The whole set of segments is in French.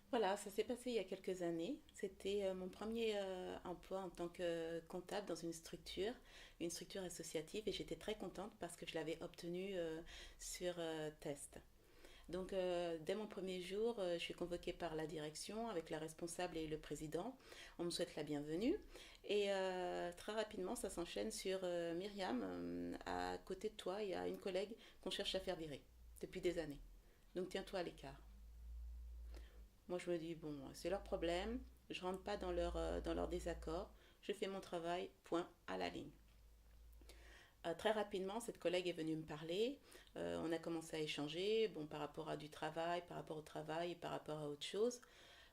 Voilà, ça s'est passé il y a quelques années. C'était mon premier emploi en tant que comptable dans une structure associative, et j'étais très contente parce que je l'avais obtenu sur test. Donc, dès mon premier jour, je suis convoquée par la direction avec la responsable et le président. On me souhaite la bienvenue. Et très rapidement, ça s'enchaîne sur Myriam. À côté de toi, il y a une collègue qu'on cherche à faire virer depuis des années. Donc, tiens-toi à l'écart. Moi, je me dis, bon, c'est leur problème. Je rentre pas dans leur désaccord. Je fais mon travail, point à la ligne. Très rapidement, cette collègue est venue me parler. On a commencé à échanger, bon, par rapport à du travail, par rapport au travail, par rapport à autre chose.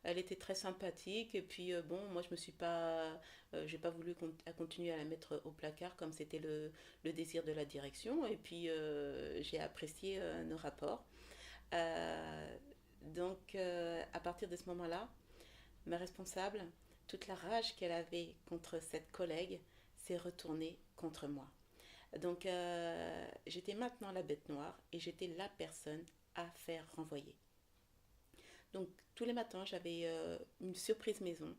Elle était très sympathique, et puis bon, moi je me suis pas, j'ai pas voulu continuer à la mettre au placard comme c'était le désir de la direction, et puis j'ai apprécié nos rapports. Euh, à partir de ce moment-là, ma responsable, toute la rage qu'elle avait contre cette collègue s'est retournée contre moi. Donc, j'étais maintenant la bête noire et j'étais la personne à faire renvoyer. Donc, tous les matins, j'avais une surprise maison,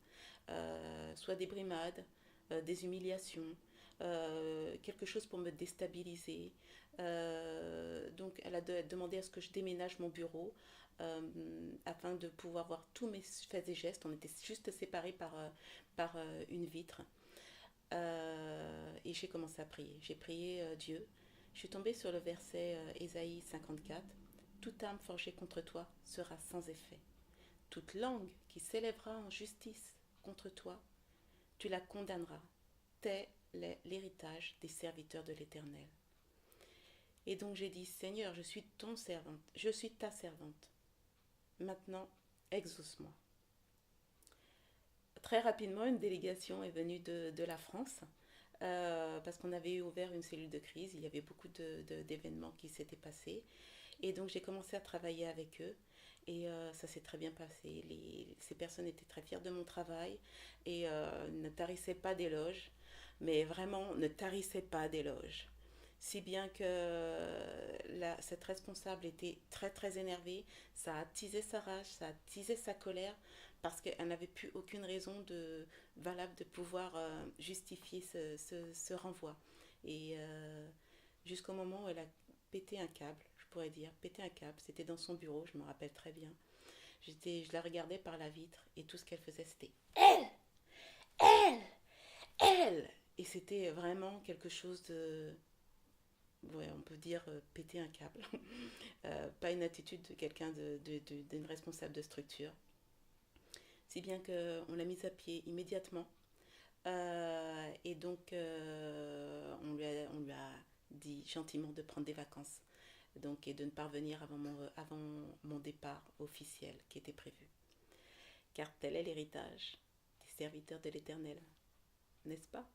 soit des brimades, des humiliations, quelque chose pour me déstabiliser. Donc, elle a demandé à ce que je déménage mon bureau euh, afin de pouvoir voir tous mes faits et gestes. On était juste séparés par une vitre. Et j'ai commencé à prier. J'ai prié Dieu. Je suis tombée sur le verset Ésaïe 54. Toute arme forgée contre toi sera sans effet. Toute langue qui s'élèvera en justice contre toi, tu la condamneras. Tel est l'héritage des serviteurs de l'Éternel. Et donc j'ai dit, Seigneur, je suis ton servante, je suis ta servante. Maintenant, exauce-moi. Très rapidement, une délégation est venue de la France parce qu'on avait ouvert une cellule de crise. Il y avait beaucoup d'événements qui s'étaient passés. Et donc j'ai commencé à travailler avec eux, et ça s'est très bien passé. Ces personnes étaient très fières de mon travail et ne tarissaient pas d'éloges, mais vraiment ne tarissaient pas d'éloges. Si bien que cette responsable était très très énervée, ça a attisé sa rage, ça a attisé sa colère, parce qu'elle n'avait plus aucune raison valable de pouvoir justifier ce renvoi. Et jusqu'au moment où elle a pété un câble, je pourrais dire, pété un câble. C'était dans son bureau, je me rappelle très bien. Je la regardais par la vitre, et tout ce qu'elle faisait, c'était elle, elle, elle. Et c'était vraiment quelque chose de, ouais, on peut dire péter un câble. Pas une attitude de quelqu'un d'une responsable de structure. Si bien qu'on l'a mise à pied immédiatement. Et donc, on lui a dit gentiment de prendre des vacances, donc, et de ne pas revenir avant mon départ officiel qui était prévu. Car tel est l'héritage des serviteurs de l'Éternel, n'est-ce pas?